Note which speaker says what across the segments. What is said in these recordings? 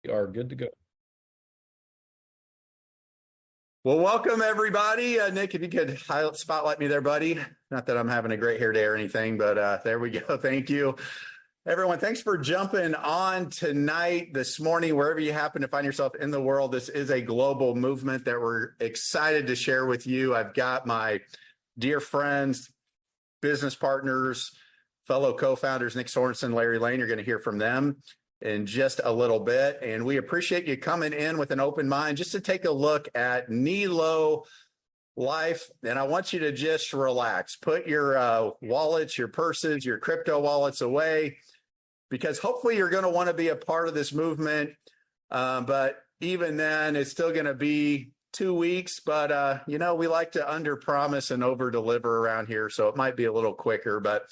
Speaker 1: Are good to go.
Speaker 2: Well, welcome everybody. Nick, if you could spotlight me there, buddy. Not that I'm having a great hair day or anything, but there we go. Thank you. Everyone, thanks for jumping on tonight, this morning, wherever you happen to find yourself in the world. This is a global movement that we're excited to share with you. I've got my dear friends, business partners, fellow co-founders, Nick Sorensen, Larry Lane. You're going to hear from them in just a little bit. And we appreciate you coming in with an open mind just to take a look at Nélo Life. And I want you to just relax. Put your wallets, your purses, your crypto wallets away, because hopefully you're going to want to be a part of this movement. But even then, it's still going to be 2 weeks. But, we like to under-promise and over-deliver around here. So it might be a little quicker. But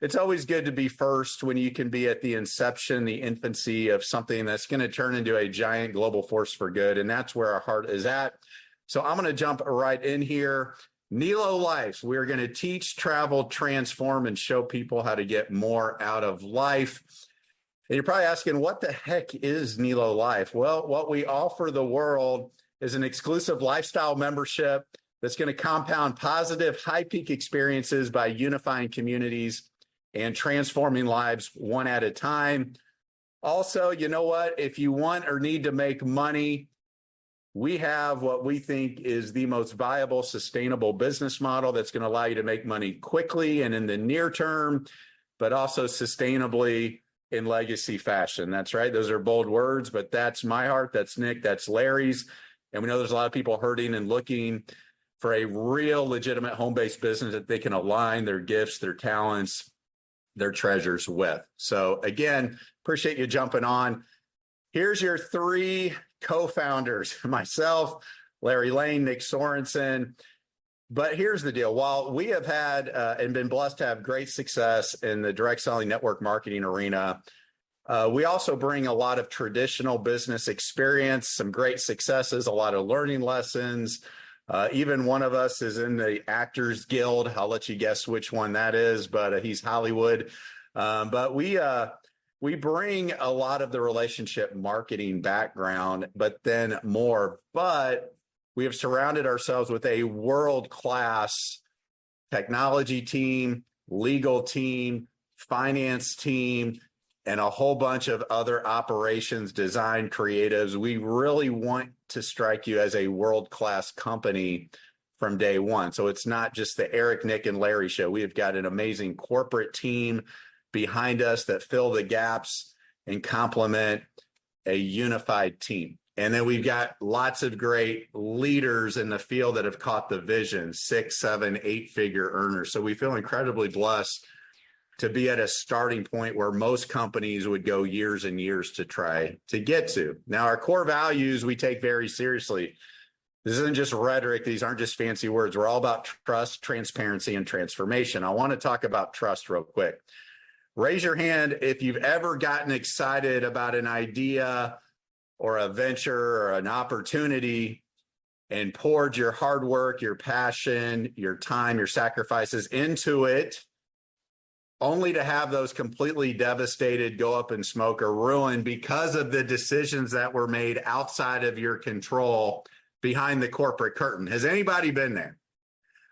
Speaker 2: it's always good to be first when you can be at the inception, the infancy of something that's going to turn into a giant global force for good. And that's where our heart is at. So I'm going to jump right in here. Nélo Life. We're going to teach, travel, transform, and show people how to get more out of life. And you're probably asking, what the heck is Nélo Life? Well, what we offer the world is an exclusive lifestyle membership that's going to compound positive, high-peak experiences by unifying communities and transforming lives one at a time. Also, you know what? If you want or need to make money, we have what we think is the most viable, sustainable business model that's going to allow you to make money quickly and in the near term, but also sustainably in legacy fashion. That's right. Those are bold words, but that's my heart. That's Nick. That's Larry's. And we know there's a lot of people hurting and looking for a real legitimate home-based business that they can align their gifts, their talents, their treasures with. So again, appreciate you jumping on. Here's your three co-founders, myself, Larry Lane, Nick Sorensen. But here's the deal. While we have had and been blessed to have great success in the direct selling network marketing arena, we also bring a lot of traditional business experience, some great successes, a lot of learning lessons. Even one of us is in the Actors Guild. I'll let you guess which one that is, but he's Hollywood. But we bring a lot of the relationship marketing background, but then more. But we have surrounded ourselves with a world-class technology team, legal team, finance team, and a whole bunch of other operations, design creatives. We really want to strike you as a world-class company from day one. So it's not just the Eric, Nick, and Larry show. We have got an amazing corporate team behind us that fill the gaps and complement a unified team. And then we've got lots of great leaders in the field that have caught the vision, 6, 7, 8-figure earners. So we feel incredibly blessed to be at a starting point where most companies would go years and years to try to get to. Now, our core values we take very seriously. This isn't just rhetoric. These aren't just fancy words. We're all about trust, transparency, and transformation. I want to talk about trust real quick. Raise your hand if you've ever gotten excited about an idea or a venture or an opportunity and poured your hard work, your passion, your time, your sacrifices into it, only to have those completely devastated, go up in smoke, or ruined because of the decisions that were made outside of your control behind the corporate curtain. Has anybody been there?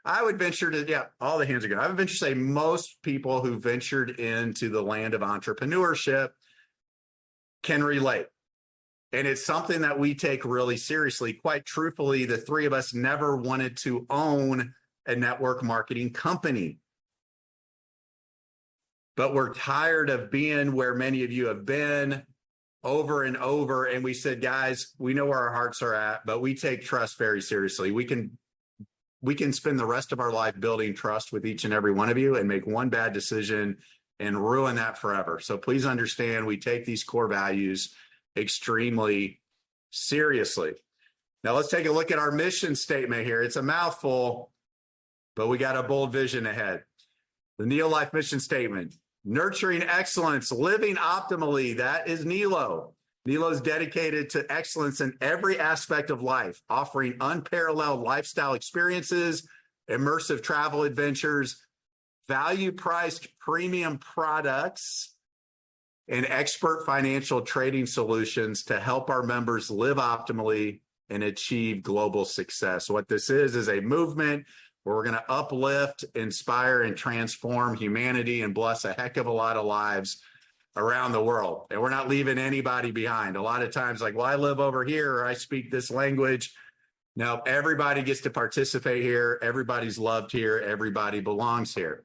Speaker 2: I would venture to, yeah, all the hands are good. I would venture to say most people who ventured into the land of entrepreneurship can relate. And it's something that we take really seriously. Quite truthfully, the three of us never wanted to own a network marketing company. But we're tired of being where many of you have been over and over. And we said, guys, we know where our hearts are at, but we take trust very seriously. We can spend the rest of our life building trust with each and every one of you and make one bad decision and ruin that forever. So please understand, we take these core values extremely seriously. Now let's take a look at our mission statement here. It's a mouthful, but we got a bold vision ahead. The Nélo Life mission statement: nurturing excellence, living optimally. That is Nelo. Nelo is dedicated to excellence in every aspect of life, offering unparalleled lifestyle experiences, immersive travel adventures, value-priced premium products, and expert financial trading solutions to help our members live optimally and achieve global success. What this is a movement where we're going to uplift, inspire, and transform humanity and bless a heck of a lot of lives around the world. And we're not leaving anybody behind. A lot of times, like, well, I live over here or I speak this language. No, everybody gets to participate here. Everybody's loved here. Everybody belongs here.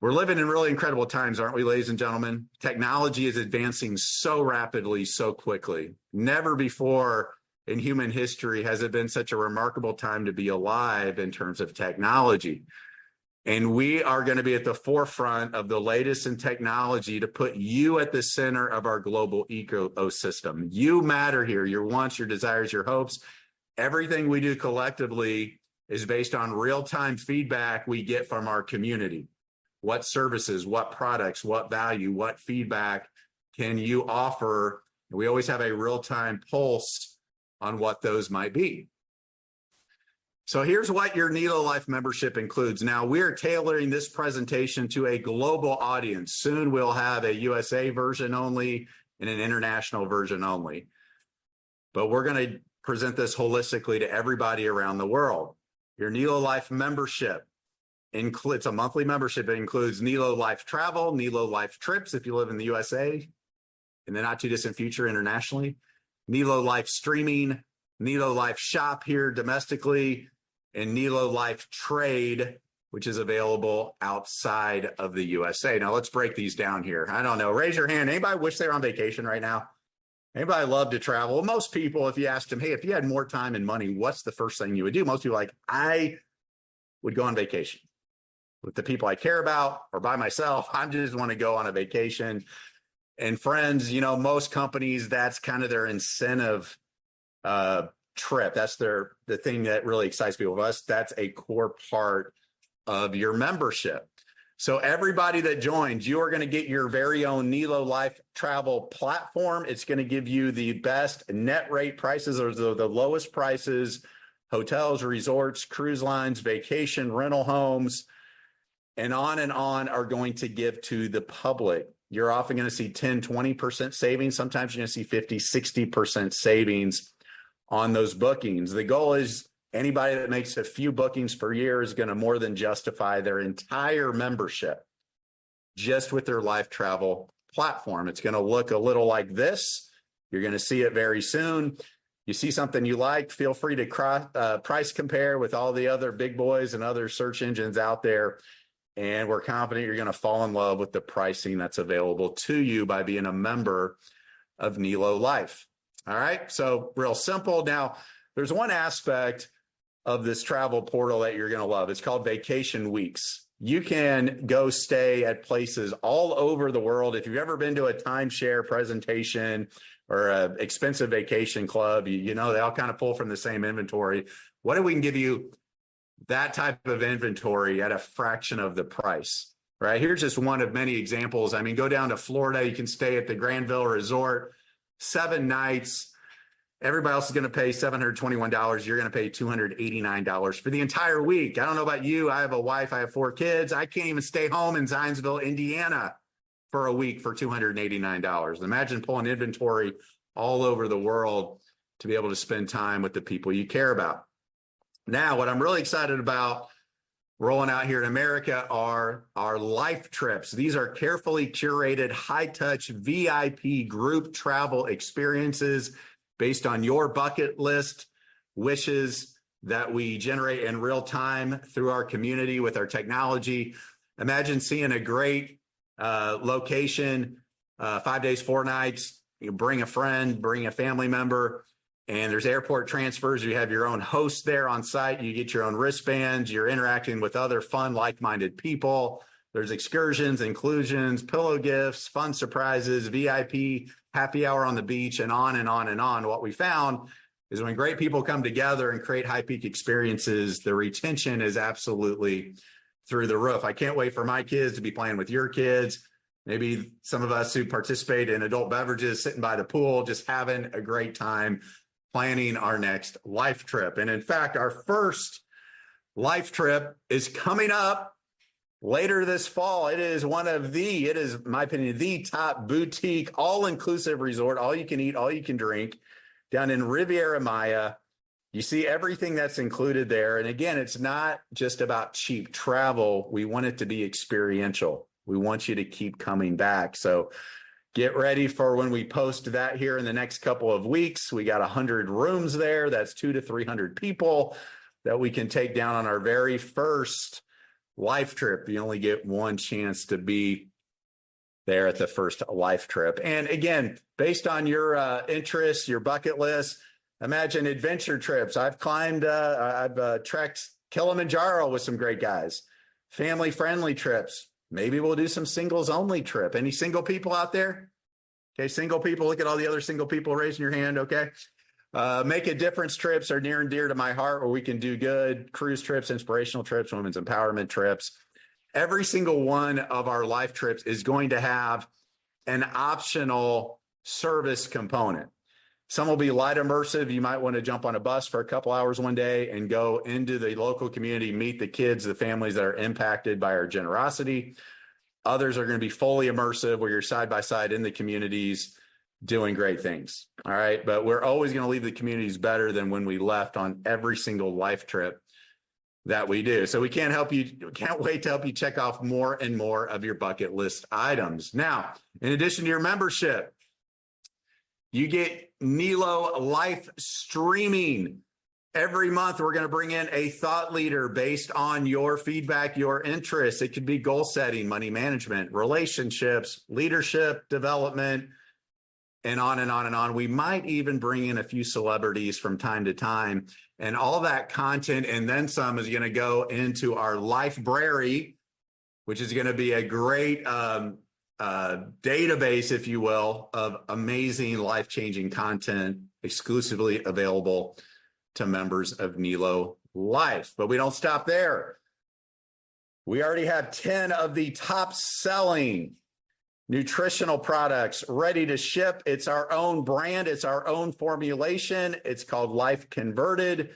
Speaker 2: We're living in really incredible times, aren't we, ladies and gentlemen? Technology is advancing so rapidly, so quickly. Never before in human history has it been such a remarkable time to be alive in terms of technology. And we are going to be at the forefront of the latest in technology to put you at the center of our global ecosystem. You matter here, your wants, your desires, your hopes. Everything we do collectively is based on real-time feedback we get from our community. What services, what products, what value, what feedback can you offer? We always have a real-time pulse on what those might be. So here's what your Nélo Life membership includes. Now, we're tailoring this presentation to a global audience. Soon we'll have a USA version only and an international version only. But we're going to present this holistically to everybody around the world. Your Nélo Life membership includes a monthly membership. It includes Nélo Life travel, Nélo Life trips if you live in the USA, in the not too distant future internationally, Nélo Life streaming, Nélo Life shop here domestically, and Nélo Life trade, which is available outside of the USA. Now let's break these down here. I don't know. Raise your hand. Anybody wish they were on vacation right now? Anybody love to travel? Well, most people, if you asked them, hey, if you had more time and money, what's the first thing you would do? Most people are like, I would go on vacation with the people I care about or by myself. I just want to go on a vacation. And friends, you know, most companies, that's kind of their incentive trip. That's the thing that really excites people. Of us, that's a core part of your membership. So everybody that joins, you are going to get your very own Nélo Life travel platform. It's going to give you the best net rate prices, or the lowest prices, hotels, resorts, cruise lines, vacation, rental homes, and on are going to give to the public. You're often going to see 10, 20% savings. Sometimes you're going to see 50, 60% savings on those bookings. The goal is anybody that makes a few bookings per year is going to more than justify their entire membership just with their life travel platform. It's going to look a little like this. You're going to see it very soon. You see something you like, feel free to price compare with all the other big boys and other search engines out there. And we're confident you're going to fall in love with the pricing that's available to you by being a member of Nélo Life. All right, so real simple. Now, there's one aspect of this travel portal that you're going to love. It's called Vacation Weeks. You can go stay at places all over the world. If you've ever been to a timeshare presentation or an expensive vacation club, you know, they all kind of pull from the same inventory. What if we can give you that type of inventory at a fraction of the price, right? Here's just one of many examples. I mean, go down to Florida. You can stay at the Granville Resort, 7 nights. Everybody else is going to pay $721. You're going to pay $289 for the entire week. I don't know about you. I have a wife. I have 4 kids. I can't even stay home in Zionsville, Indiana for a week for $289. Imagine pulling inventory all over the world to be able to spend time with the people you care about. Now, what I'm really excited about rolling out here in America are our life trips. These are carefully curated, high-touch, VIP group travel experiences based on your bucket list wishes that we generate in real time through our community with our technology. Imagine seeing a great location, 5 days, 4 nights. You bring a friend, bring a family member, and there's airport transfers. You have your own host there on site. You get your own wristbands. You're interacting with other fun, like-minded people. There's excursions, inclusions, pillow gifts, fun surprises, VIP, happy hour on the beach, and on and on and on. What we found is when great people come together and create high peak experiences, the retention is absolutely through the roof. I can't wait for my kids to be playing with your kids. Maybe some of us who participate in adult beverages, sitting by the pool, just having a great time planning our next life trip. And in fact, our first life trip is coming up later this fall, it is my opinion, the top boutique, all-inclusive resort, all you can eat, all you can drink, down in Riviera Maya. You see everything that's included there. And again, it's not just about cheap travel. We want it to be experiential. We want you to keep coming back. So get ready for when we post that here in the next couple of weeks. We got 100 rooms there. That's 200 to 300 people that we can take down on our very first life trip. You only get one chance to be there at the first life trip. And again, based on your interests, your bucket list, imagine adventure trips. I've trekked Kilimanjaro with some great guys. Family-friendly trips. Maybe we'll do some singles-only trip. Any single people out there? Okay, single people. Look at all the other single people raising your hand, okay? Make a difference trips are near and dear to my heart, where we can do good. Cruise trips, inspirational trips, women's empowerment trips. Every single one of our life trips is going to have an optional service component. Some will be light immersive. You might want to jump on a bus for a couple hours one day and go into the local community, meet the kids, the families that are impacted by our generosity. Others are going to be fully immersive, where you're side by side in the communities doing great things. All right. But we're always going to leave the communities better than when we left on every single life trip that we do. So we can't wait to help you check off more and more of your bucket list items. Now, in addition to your membership, you get Nélo Life streaming. Every month, we're going to bring in a thought leader based on your feedback, your interests. It could be goal setting, money management, relationships, leadership, development, and on and on and on. We might even bring in a few celebrities from time to time. And all that content and then some is going to go into our Life-brary, which is going to be a great database, if you will, of amazing life-changing content exclusively available to members of Nélo Life. But we don't stop there. We already have 10 of the top-selling nutritional products ready to ship. It's our own brand. It's our own formulation. It's called Life Converted.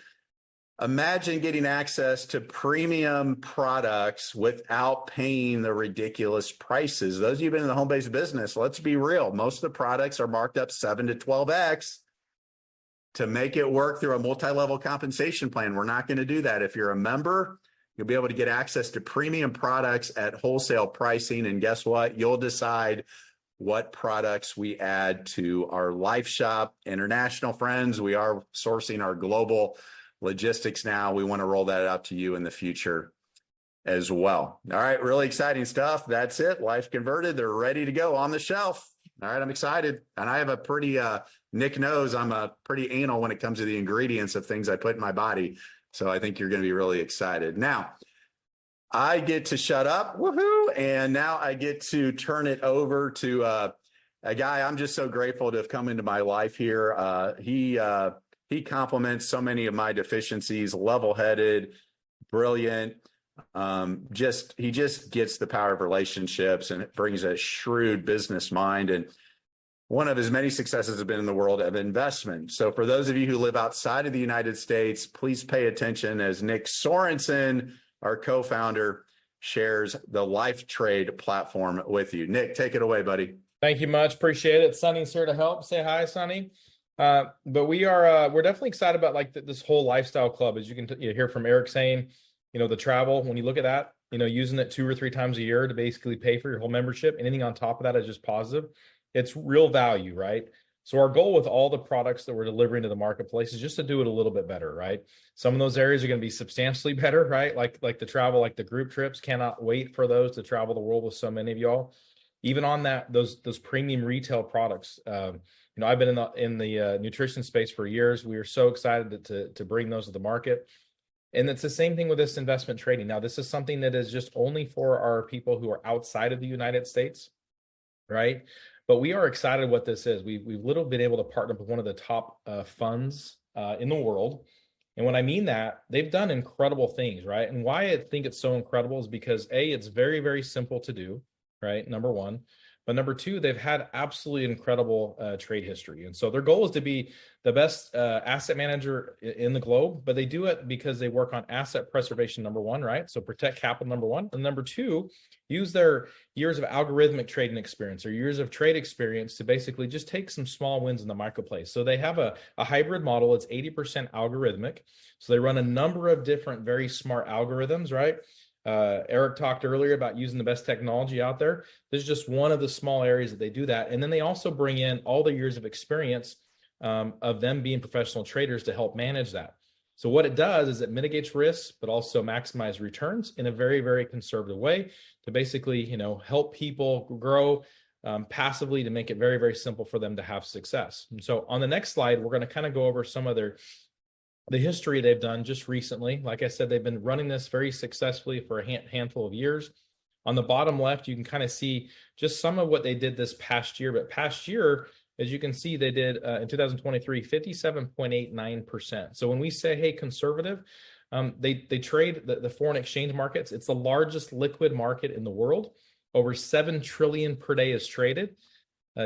Speaker 2: Imagine getting access to premium products without paying the ridiculous prices. Those of you who've been in the home-based business, let's be real. Most of the products are marked up 7 to 12x to make it work through a multi-level compensation plan. We're not going to do that. If you're a member, you'll be able to get access to premium products at wholesale pricing. And guess what? You'll decide what products we add to our Life Shop. International friends, we are sourcing our global logistics now. We want to roll that out to you in the future as well. All right, really exciting stuff. That's it. Life Converted. They're ready to go on the shelf. All right, I'm excited. And I have a pretty, Nick knows I'm a pretty anal when it comes to the ingredients of things I put in my body. So I think you're going to be really excited. Now, I get to shut up, woohoo, and now I get to turn it over to a guy I'm just so grateful to have come into my life here. He complements so many of my deficiencies, level-headed, brilliant. He just gets the power of relationships and brings a shrewd business mind. And one of his many successes has been in the world of investment. So for those of you who live outside of the United States, please pay attention as Nick Sorensen, our co-founder, shares the Life Trade platform with you. Nick, take it away, buddy.
Speaker 1: Thank you much. Appreciate it. Sonny's here to help. Say hi, Sonny. But we're definitely excited about this whole lifestyle club. As you can hear from Eric saying, the travel, when you look at that, using it 2 or 3 times a year to basically pay for your whole membership, anything on top of that is just positive. It's real value, right? So our goal with all the products that we're delivering to the marketplace is just to do it a little bit better, right? Some of those areas are going to be substantially better, right? Like the travel, like the group trips. Cannot wait for those to travel the world with so many of y'all. Even on that, those premium retail products. I've been in the nutrition space for years. We are so excited to bring those to the market. And it's the same thing with this investment trading. Now, this is something that is just only for our people who are outside of the United States, right? But we are excited what this is. We've literally been able to partner with one of the top funds in the world. And when I mean that, they've done incredible things, right? And why I think it's so incredible is because A, it's very, very simple to do, right? Number one. But number two, they've had absolutely incredible trade history. And so their goal is to be the best asset manager in the globe, but they do it because they work on asset preservation, number one, right? So protect capital, number one. And number two, use their years of algorithmic trading experience or years of trade experience to basically just take some small wins in the marketplace. So they have a hybrid model. It's 80% algorithmic. So they run a number of different, very smart algorithms, right? Eric talked earlier about using the best technology out there. This is just one of the small areas that they do that. And then they also bring in all the years of experience of them being professional traders to help manage that. So what it does is it mitigates risks, but also maximize returns in a very, very conservative way to basically, help people grow passively to make it very, very simple for them to have success. And so on the next slide, we're going to kind of go over some of the history they've done just recently. Like I said, they've been running this very successfully for a handful of years. On the bottom left, you can kind of see just some of what they did this past year. But past year, as you can see, they did in 2023, 57.89%. So when we say, hey, conservative, they trade the foreign exchange markets. It's the largest liquid market in the world. Over 7 trillion per day is traded.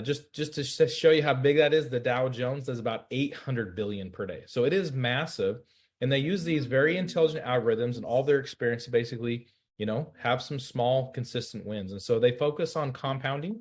Speaker 1: Just to show you how big that is, the Dow Jones does about 800 billion per day. So it is massive. And they use these very intelligent algorithms and all their experience to basically, have some small, consistent wins. And so they focus on compounding.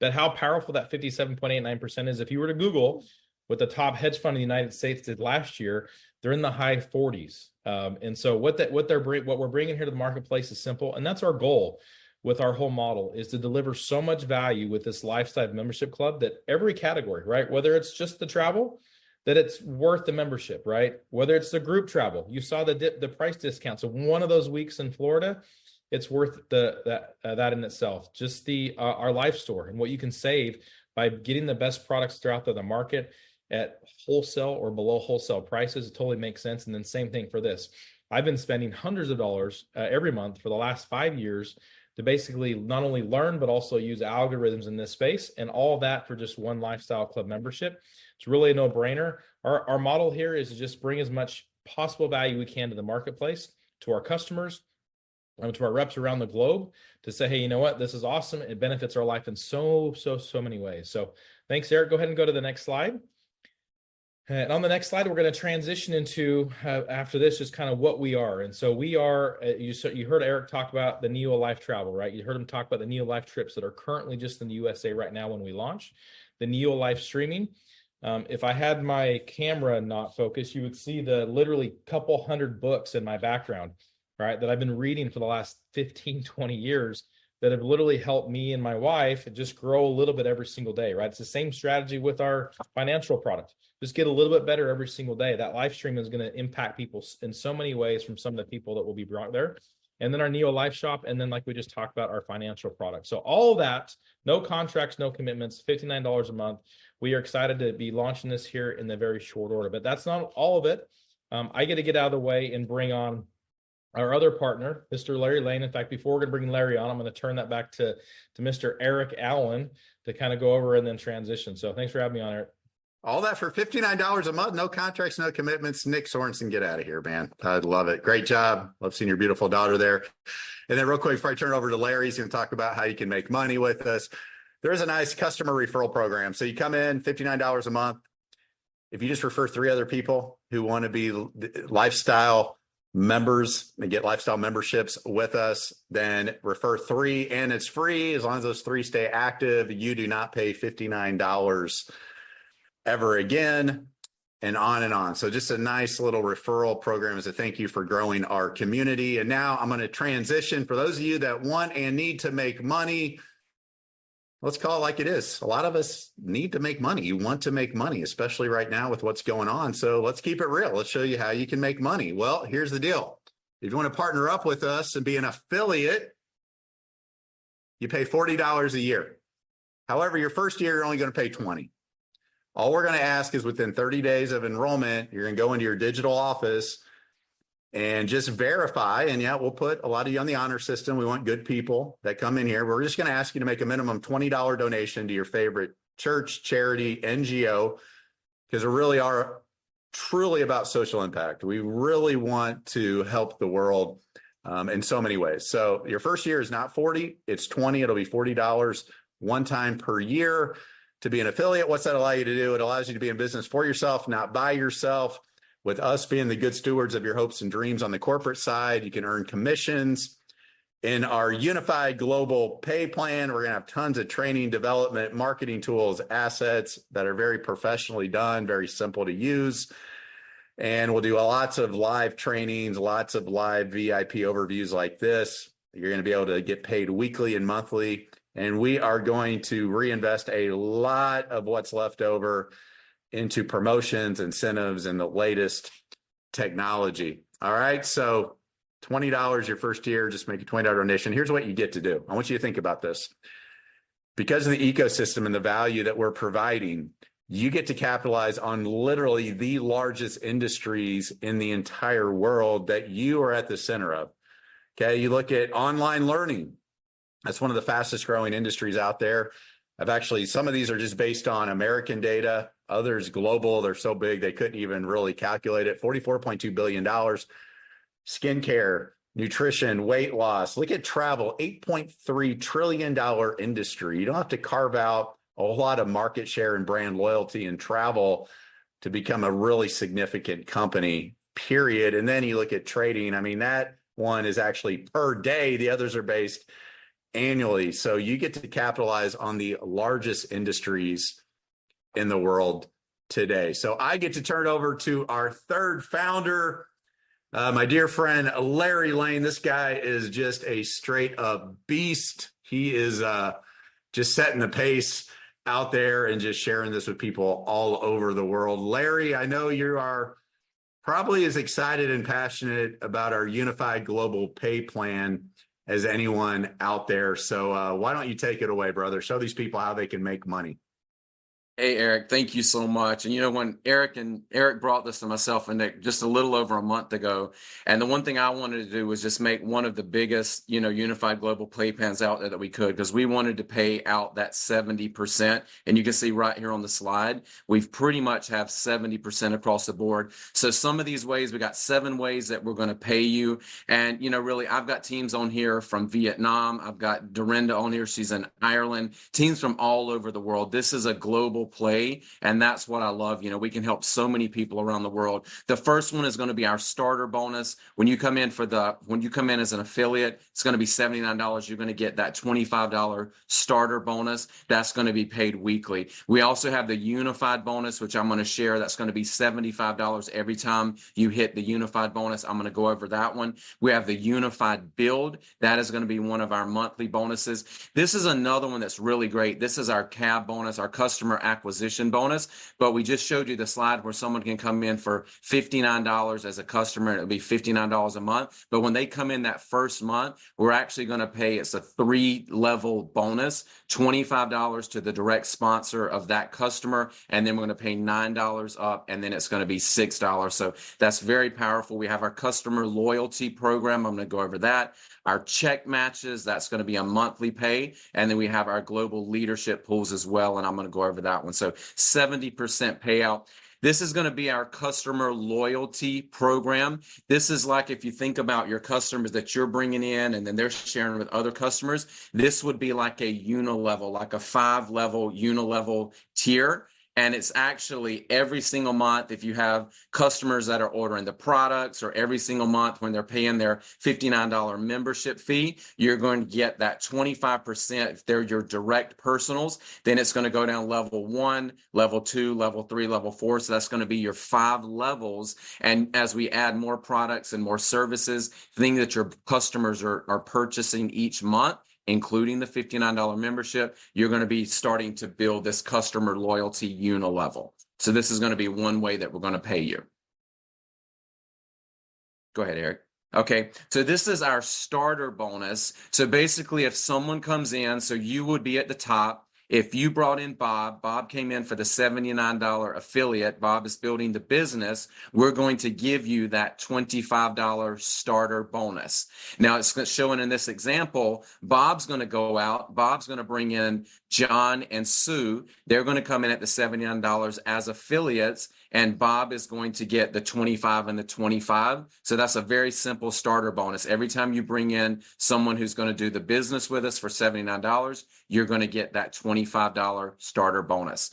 Speaker 1: But how powerful that 57.89% is, if you were to Google what the top hedge fund in the United States did last year, they're in the high 40s. And so what we're bringing here to the marketplace is simple. And that's our goal with our whole model, is to deliver so much value with this lifestyle membership club that every category, right? Whether it's just the travel, that it's worth the membership, right? Whether it's the group travel, you saw the price discount. So one of those weeks in Florida, it's worth that in itself. Just our life store and what you can save by getting the best products throughout the market at wholesale or below wholesale prices. It totally makes sense. And then same thing for this. I've been spending hundreds of dollars every month for the last 5 years to basically not only learn, but also use algorithms in this space, and all that for just one lifestyle club membership. It's really a no-brainer. Our model here is to just bring as much possible value we can to the marketplace, to our customers, to our reps around the globe, to say, hey, you know what? This is awesome. It benefits our life in so many ways. So thanks, Eric. Go ahead and go to the next slide. And on the next slide, we're going to transition into, after this, just kind of what we are. And so we are, you heard Eric talk about the Nélo Life travel, right? You heard him talk about the Nélo Life trips that are currently just in the USA right now when we launch. The Nélo Life streaming. If I had my camera not focused, you would see the literally couple hundred books in my background, right? That I've been reading for the last 15, 20 years that have literally helped me and my wife just grow a little bit every single day, right? It's the same strategy with our financial product. Just get a little bit better every single day. That live stream is going to impact people in so many ways from some of the people that will be brought there. And then our Nélo Life shop. And then like we just talked about, our financial product. So all of that, no contracts, no commitments, $59 a month. We are excited to be launching this here in the very short order, but that's not all of it. I get to get out of the way and bring on our other partner, Mr. Larry Lane. In fact, before we're going to bring Larry on, I'm going to turn that back to Mr. Eric Allen to kind of go over and then transition. So thanks for having me on, Eric.
Speaker 2: All that for $59 a month, no contracts, no commitments. Nick Sorensen, get out of here, man. I love it. Great job. Love seeing your beautiful daughter there. And then real quick, before I turn it over to Larry, he's going to talk about how you can make money with us. There is a nice customer referral program. So you come in, $59 a month. If you just refer 3 other people who want to be lifestyle members and get lifestyle memberships with us, then refer 3 and it's free. As long as those 3 stay active, you do not pay $59 ever again, and on and on. So just a nice little referral program as a thank you for growing our community. And now I'm going to transition for those of you that want and need to make money. Let's call it like it is. A lot of us need to make money. You want to make money, especially right now with what's going on. So let's keep it real. Let's show you how you can make money. Well, here's the deal. If you want to partner up with us and be an affiliate, you pay $40 a year. However, your first year, you're only going to pay $20. All we're going to ask is within 30 days of enrollment, you're going to go into your digital office and just verify. And yeah, we'll put a lot of you on the honor system. We want good people that come in here. We're just going to ask you to make a minimum $20 donation to your favorite church, charity, NGO, because we really are truly about social impact. We really want to help the world in so many ways. So your first year is not $40, it's $20. It'll be $40 one time per year to be an affiliate. What's that allow you to do? It allows you to be in business for yourself, not by yourself. With us being the good stewards of your hopes and dreams on the corporate side, you can earn commissions. In our unified global pay plan, we're going to have tons of training, development, marketing tools, assets that are very professionally done, very simple to use. And we'll do lots of live trainings, lots of live VIP overviews like this. You're going to be able to get paid weekly and monthly. And we are going to reinvest a lot of what's left over into promotions, incentives, and the latest technology. All right. So $20 your first year, just make a $20 donation. Here's what you get to do. I want you to think about this. Because of the ecosystem and the value that we're providing, you get to capitalize on literally the largest industries in the entire world that you are at the center of. Okay. You look at online learning. That's one of the fastest growing industries out there. Some of these are just based on American data, others global. They're so big, they couldn't even really calculate it. $44.2 billion. Skincare, nutrition, weight loss. Look at travel, $8.3 trillion industry. You don't have to carve out a whole lot of market share and brand loyalty in travel to become a really significant company, period. And then you look at trading. I mean, that one is actually per day. The others are based annually. So you get to capitalize on the largest industries in the world today. So I get to turn over to our third founder, my dear friend, Larry Lane. This guy is just a straight up beast. He is just setting the pace out there and just sharing this with people all over the world. Larry, I know you are probably as excited and passionate about our unified global pay plan as anyone out there. So why don't you take it away, brother? Show these people how they can make money.
Speaker 3: Hey, Eric, thank you so much. And when Eric brought this to myself and Nick just a little over a month ago, and the one thing I wanted to do was just make one of the biggest, unified global pay plans out there that we could, because we wanted to pay out that 70%. And you can see right here on the slide, we've pretty much have 70% across the board. So some of these ways, we got 7 ways that we're going to pay you. And, really, I've got teams on here from Vietnam. I've got Dorinda on here. She's in Ireland, teams from all over the world. This is a global play, and that's what I love. We can help so many people around the world. The first one is going to be our starter bonus. When you come in as an affiliate, it's going to be $79. You're going to get that $25 starter bonus. That's going to be paid weekly. We also have the unified bonus, which I'm going to share. That's going to be $75 every time you hit the unified bonus. I'm going to go over that one. We have the unified build. That is going to be one of our monthly bonuses. This is another one that's really great. This is our CAB bonus, our customer acquisition bonus, but we just showed you the slide where someone can come in for $59 as a customer, and it'll be $59 a month. But when they come in that first month, we're actually going to pay, it's a 3-level bonus, $25 to the direct sponsor of that customer, and then we're going to pay $9 up, and then it's going to be $6. So that's very powerful. We have our customer loyalty program. I'm going to go over that. Our check matches, that's going to be a monthly pay. And then we have our global leadership pools as well. And I'm going to go over that one. So 70% payout. This is going to be our customer loyalty program. This is like if you think about your customers that you're bringing in and then they're sharing with other customers, this would be like a unilevel, like a 5-level unilevel tier. And it's actually every single month, if you have customers that are ordering the products, or every single month when they're paying their $59 membership fee, you're going to get that 25%. If they're your direct personals, then it's going to go down level 1, level 2, level 3, level 4. So that's going to be your 5 levels. And as we add more products and more services, things that your customers are purchasing each month, including the $59 membership, you're going to be starting to build this customer loyalty unilevel. So this is going to be one way that we're going to pay you. Go ahead, Eric. Okay, so this is our starter bonus. So basically, if someone comes in, so you would be at the top. If you brought in Bob came in for the $79 affiliate, Bob is building the business, we're going to give you that $25 starter bonus. Now it's showing in this example, Bob's going to go out, Bob's going to bring in John and Sue. They're going to come in at the $79 as affiliates, and Bob is going to get the 25 and the 25. So that's a very simple starter bonus. Every time you bring in someone who's going to do the business with us for $79, you're going to get that $25 starter bonus.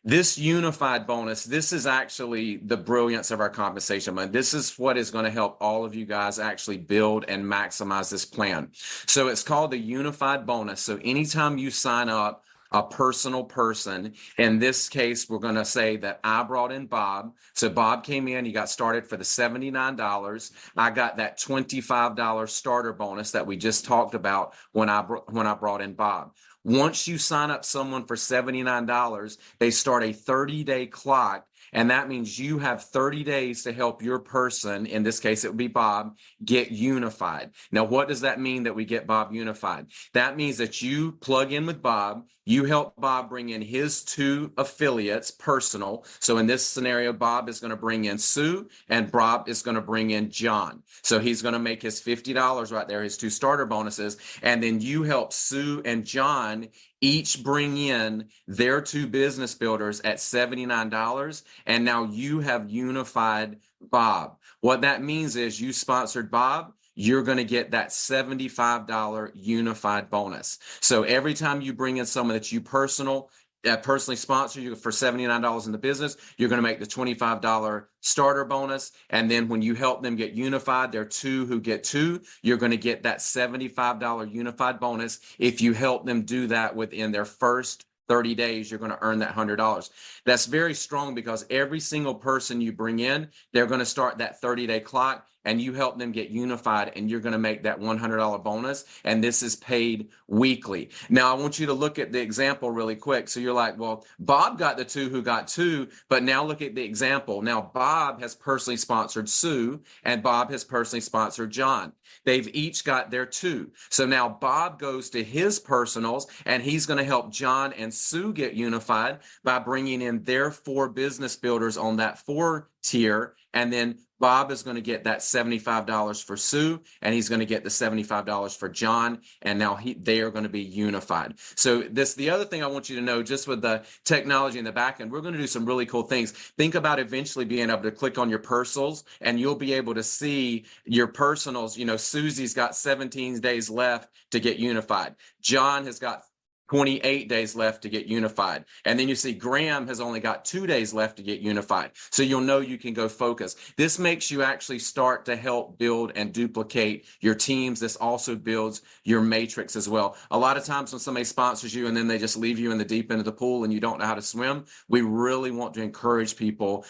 Speaker 3: This unified bonus, this is actually the brilliance of our compensation plan. This is what is going to help all of you guys actually build and maximize this plan. So it's called the unified bonus. So anytime you sign up a personal person, in this case, we're going to say that I brought in Bob. So Bob came in, he got started for the $79. I got that $25 starter bonus that we just talked about when I brought in Bob. Once you sign up someone for $79, they start a 30-day clock, and that means you have 30 days to help your person, in this case it would be Bob, get unified. Now, what does that mean that we get Bob unified? That means that you plug in with Bob, you help Bob bring in his 2 affiliates, personal. So in this scenario, Bob is going to bring in Sue, and Bob is going to bring in John. So he's going to make his $50 right there, his 2 starter bonuses, and then you help Sue and John each bring in their 2 business builders at $79, and now you have unified Bob. What that means is you sponsored Bob, you're going to get that $75 unified bonus. So every time you bring in someone that you personally sponsor you for $79 in the business, you're going to make the $25 starter bonus. And then when you help them get unified, there are 2 who get 2, you're going to get that $75 unified bonus. If you help them do that within their first 30 days, you're going to earn that $100. That's very strong because every single person you bring in, they're going to start that 30-day clock, and you help them get unified, and you're going to make that $100 bonus, and this is paid weekly. Now, I want you to look at the example really quick. So you're like, well, Bob got the 2 who got 2, but now look at the example. Now, Bob has personally sponsored Sue, and Bob has personally sponsored John. They've each got their 2. So now Bob goes to his personals, and he's going to help John and Sue get unified by bringing in their 4 business builders on that 4 tier, and then Bob is going to get that $75 for Sue, and he's going to get the $75 for John, and now they are going to be unified. So the other thing I want you to know, just with the technology in the back end, we're going to do some really cool things. Think about eventually being able to click on your personals, and you'll be able to see your personals. You know, Susie's got 17 days left to get unified. John has got 28 days left to get unified. And then you see Graham has only got 2 days left to get unified. So you'll know you can go focus. This makes you actually start to help build and duplicate your teams. This also builds your matrix as well. A lot of times when somebody sponsors you and then they just leave you in the deep end of the pool and you don't know how to swim, we really want to encourage people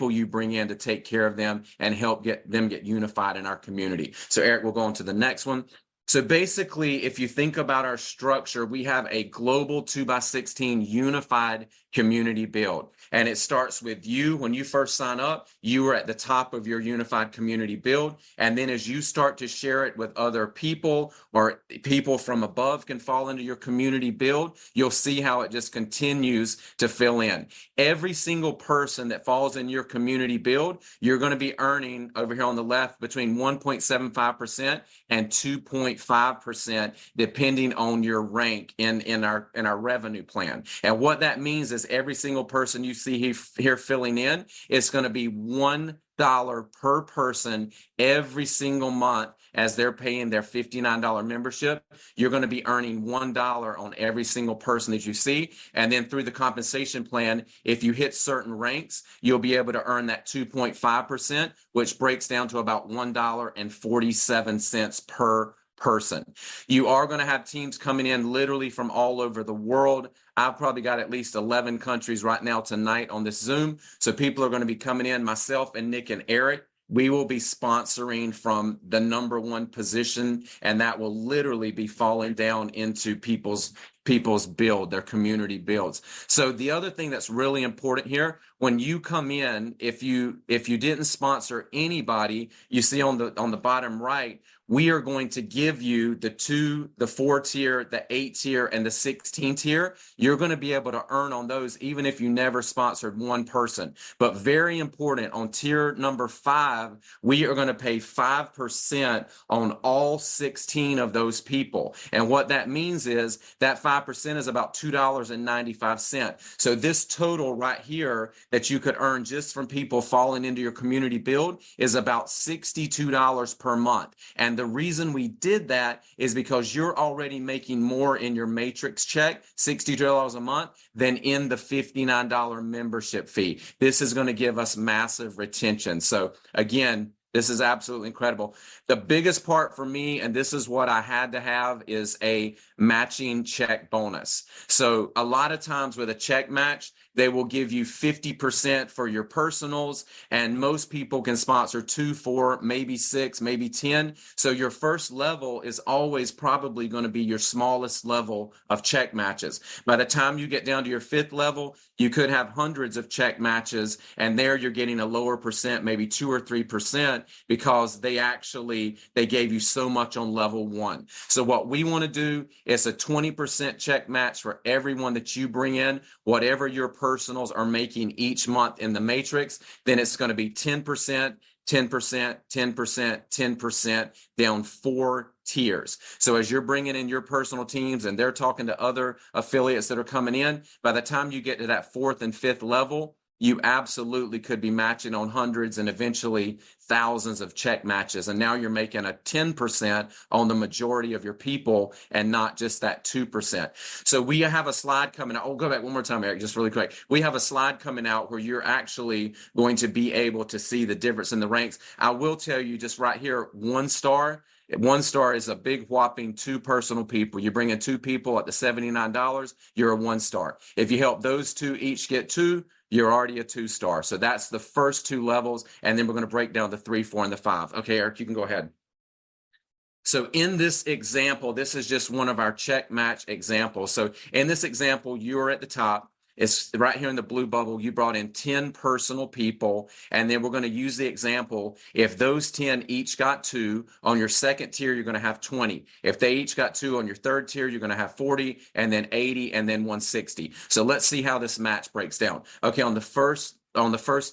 Speaker 3: you bring in to take care of them and help get them get unified in our community. So Eric, we'll go on to the next one. So basically, if you think about our structure, we have a global 2x16 unified community build. And it starts with you. When you first sign up, you are at the top of your unified community build. And then as you start to share it with other people, or people from above can fall into your community build, you'll see how it just continues to fill in. Every single person that falls in your community build, you're going to be earning over here on the left between 1.75% and 2.5%, depending on your rank in our revenue plan. And what that means is every single person you see here filling in, it's going to be $1 per person every single month as they're paying their $59 membership. You're going to be earning $1 on every single person that you see. And then through the compensation plan, if you hit certain ranks, you'll be able to earn that 2.5%, which breaks down to about $1.47 per person. You are going to have teams coming in literally from all over the world. I've probably got at least 11 countries right now tonight on this Zoom. So people are going to be coming in. Myself and Nick and Eric, we will be sponsoring from the #1 position, and that will literally be falling down into people's build, their community builds. So the other thing that's really important here, when you come in, if you didn't sponsor anybody, you see on the bottom right, we are going to give you the 2, the 4 tier, the 8 tier, and the 16 tier. You're going to be able to earn on those even if you never sponsored one person. But very important, on tier number 5, we are going to pay 5% on all 16 of those people. And what that means is that 5% is about $2.95. So this total right here that you could earn just from people falling into your community build is about $62 per month. And the reason we did that is because you're already making more in your matrix check, $62 a month, than in the $59 membership fee. This is going to give us massive retention. So again, this is absolutely incredible. The biggest part for me, and this is what I had to have, is a matching check bonus. So a lot of times with a check match, they will give you 50% for your personals, and most people can sponsor 2, 4, maybe 6, maybe 10. So your first level is always probably going to be your smallest level of check matches. By the time you get down to your 5th level, you could have hundreds of check matches, and there you're getting a lower percent, maybe 2 or 3%, because they gave you so much on level 1. So what we want to do is a 20% check match for everyone that you bring in, whatever your personals are making each month in the matrix. Then it's going to be 10%, 10%, 10%, 10% down 4 tiers. So as you're bringing in your personal teams and they're talking to other affiliates that are coming in, by the time you get to that 4th and 5th level, you absolutely could be matching on hundreds and eventually thousands of check matches. And now you're making a 10% on the majority of your people and not just that 2%. So we have a slide coming out. Oh, go back one more time, Eric, just really quick. We have a slide coming out where you're actually going to be able to see the difference in the ranks. I will tell you just right here, 1 star. 1 star is a big whopping 2 personal people. You bring in 2 people at the $79, you're a 1 star. If you help those 2 each get 2, you're already a 2 star. So that's the first 2 levels. And then we're going to break down the 3, 4, and the 5. Okay, Eric, you can go ahead. So in this example, this is just one of our check match examples. So in this example, you're at the top. It's right here in the blue bubble. You brought in 10 personal people, and then we're going to use the example. If those 10 each got 2, on your 2nd tier, you're going to have 20. If they each got 2 on your 3rd tier, you're going to have 40, and then 80, and then 160. So let's see how this match breaks down. Okay, on the first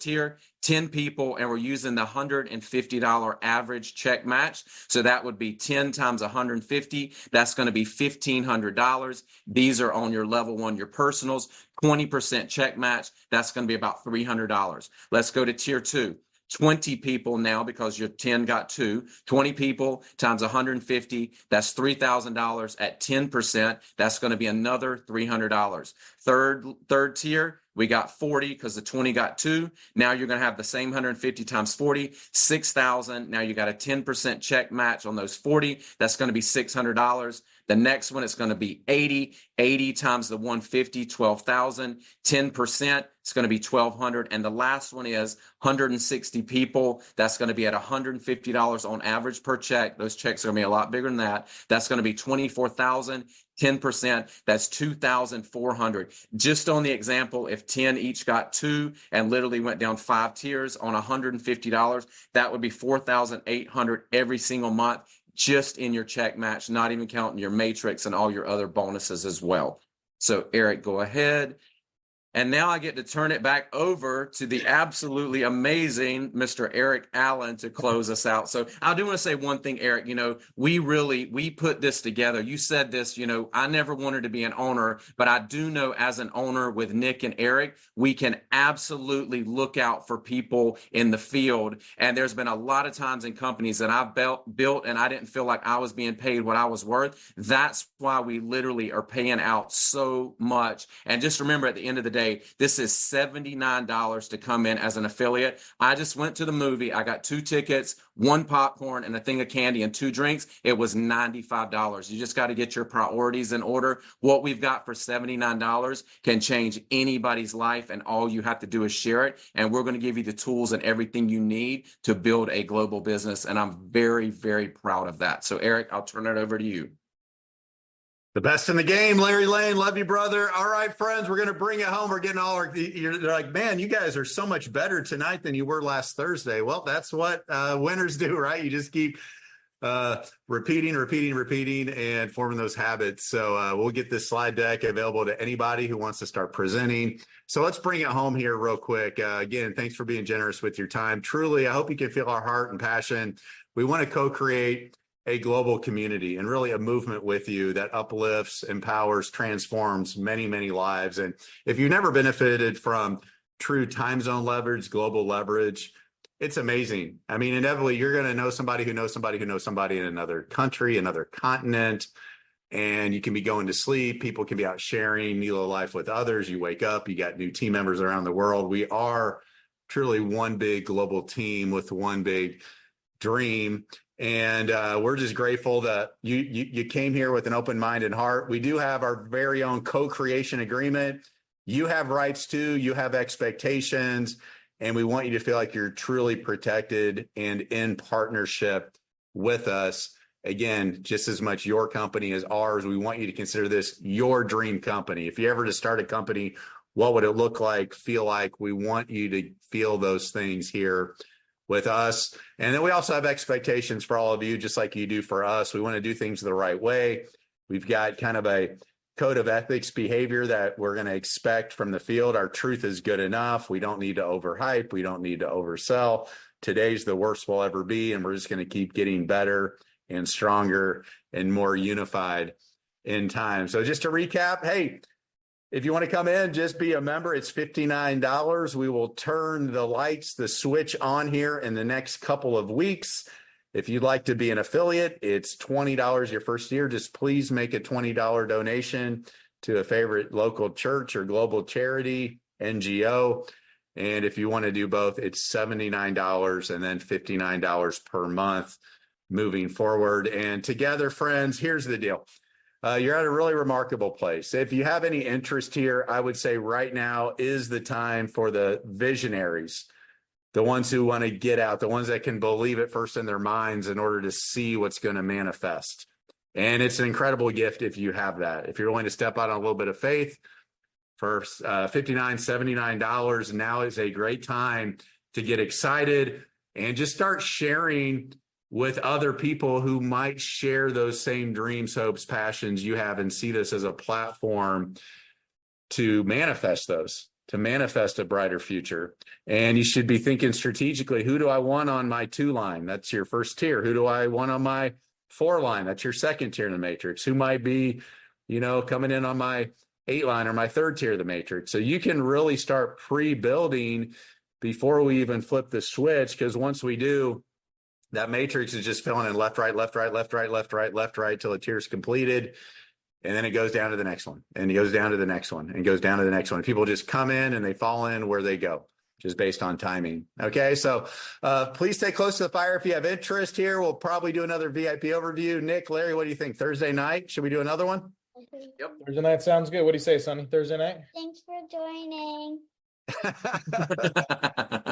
Speaker 3: tier, 10 people, and we're using the $150 average check match. So that would be 10 times 150. That's going to be $1,500. These are on your level 1, your personals. 20% check match. That's going to be about $300. Let's go to tier 2. 20 people now, because your 10 got 2, 20 people times 150, that's $3,000 at 10%. That's going to be another $300. Third tier, we got 40 because the 20 got 2. Now you're going to have the same 150 times 40, 6,000. Now you got a 10% check match on those 40. That's going to be $600. The next one is going to be 80 times the 150, 12,000, 10%. It's going to be 1,200. And the last one is 160 people. That's going to be at $150 on average per check. Those checks are going to be a lot bigger than that. That's going to be 24,000. 10%, that's 2,400. Just on the example, if 10 each got 2 and literally went down 5 tiers on $150, that would be 4,800 every single month just in your check match, not even counting your matrix and all your other bonuses as well. So Eric, go ahead. And now I get to turn it back over to the absolutely amazing Mr. Eric Allen to close us out. So I do want to say one thing, Eric, we put this together. You said this, I never wanted to be an owner, but I do know as an owner with Nick and Eric, we can absolutely look out for people in the field. And there's been a lot of times in companies that I've built and I didn't feel like I was being paid what I was worth. That's why we literally are paying out so much. And just remember, at the end of the day, this is $79 to come in as an affiliate. I just went to the movie. I got 2 tickets, 1 popcorn, and a thing of candy and 2 drinks. It was $95. You just got to get your priorities in order. What we've got for $79 can change anybody's life, and all you have to do is share it. And we're going to give you the tools and everything you need to build a global business. And I'm very, very proud of that. So Eric, I'll turn it over to you.
Speaker 2: The best in the game, Larry Lane. Love you, brother. All right, friends, we're going to bring it home. We're getting all our, they're like, man, you guys are so much better tonight than you were last Thursday. Well, that's what winners do, right? You just keep repeating, and forming those habits. So we'll get this slide deck available to anybody who wants to start presenting. So let's bring it home here real quick. Again, thanks for being generous with your time. Truly, I hope you can feel our heart and passion. We want to co-create a global community and really a movement with you that uplifts, empowers, transforms many, many lives. And if you've never benefited from true time zone leverage, global leverage, it's amazing. I mean, inevitably, you're going to know somebody who knows somebody who knows somebody in another country, another continent, and you can be going to sleep. People can be out sharing Nélo Life with others. You wake up, you got new team members around the world. We are truly one big global team with one big dream. And we're just grateful that you came here with an open mind and heart. We do have our very own co-creation agreement. You have rights too. You have expectations. And we want you to feel like you're truly protected and in partnership with us. Again, just as much your company as ours. We want you to consider this your dream company. If you ever to start a company, what would it look like, feel like? We want you to feel those things here with us. And then we also have expectations for all of you, just like you do for us. We want to do things the right way. We've got kind of a code of ethics behavior that we're going to expect from the field. Our truth is good enough. We don't need to overhype. We don't need to oversell. Today's the worst we'll ever be, and we're just going to keep getting better and stronger and more unified in time. So just to recap, hey, if you want to come in, just be a member. It's $59. We will turn the lights, the switch on here in the next couple of weeks. If you'd like to be an affiliate, it's $20 your first year. Just please make a $20 donation to a favorite local church or global charity, NGO. And if you want to do both, it's $79 and then $59 per month moving forward. And together, friends, here's the deal. You're at a really remarkable place. If you have any interest here, I would say right now is the time for the visionaries, the ones who want to get out, the ones that can believe it first in their minds in order to see what's going to manifest. And it's an incredible gift if you have that. If you're willing to step out on a little bit of faith for $59, $79, now is a great time to get excited and just start sharing with other people who might share those same dreams, hopes, passions you have, and see this as a platform to manifest those, to manifest a brighter future. And you should be thinking strategically, who do I want on my 2 line? That's your first tier. Who do I want on my 4 line? That's your second tier in the matrix. Who might be, coming in on my 8 line or my 3rd tier of the matrix? So you can really start pre-building before we even flip the switch, because once we do, that matrix is just filling in left, right, left, right, left, right, left, right, left, right, till the tier is completed. And then it goes down to the next one, and it goes down to the next one, and goes down to the next one. People just come in and they fall in where they go, just based on timing. Okay, so please stay close to the fire if you have interest here. We'll probably do another VIP overview. Nick, Larry, what do you think? Thursday night? Should we do another one?
Speaker 3: Yep.
Speaker 1: Thursday night sounds good. What do you say, Sonny? Thursday night?
Speaker 4: Thanks for joining.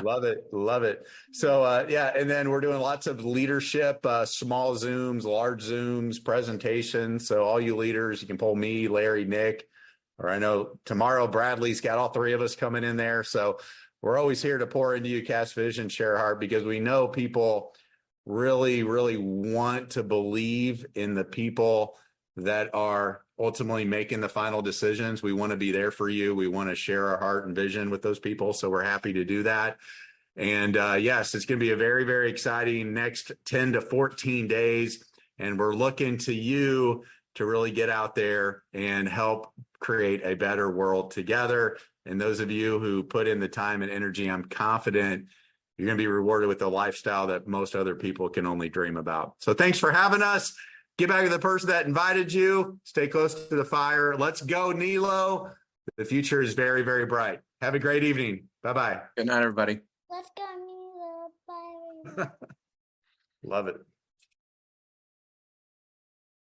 Speaker 2: Love it. Love it. So, yeah. And then we're doing lots of leadership, small Zooms, large Zooms, presentations. So all you leaders, you can pull me, Larry, Nick, or I know tomorrow Bradley's got all 3 of us coming in there. So we're always here to pour into you, cast vision, share heart, because we know people really, really want to believe in the people that are ultimately making the final decisions. We want to be there for you. We want to share our heart and vision with those people. So we're happy to do that. And yes, it's going to be a very, very exciting next 10 to 14 days. And we're looking to you to really get out there and help create a better world together. And those of you who put in the time and energy, I'm confident you're going to be rewarded with a lifestyle that most other people can only dream about. So thanks for having us. Get back to the person that invited you. Stay close to the fire. Let's go, Nelo. The future is very, very bright. Have a great evening. Bye-bye.
Speaker 3: Good night, everybody.
Speaker 4: Let's go, Nelo. Bye.
Speaker 2: Love it.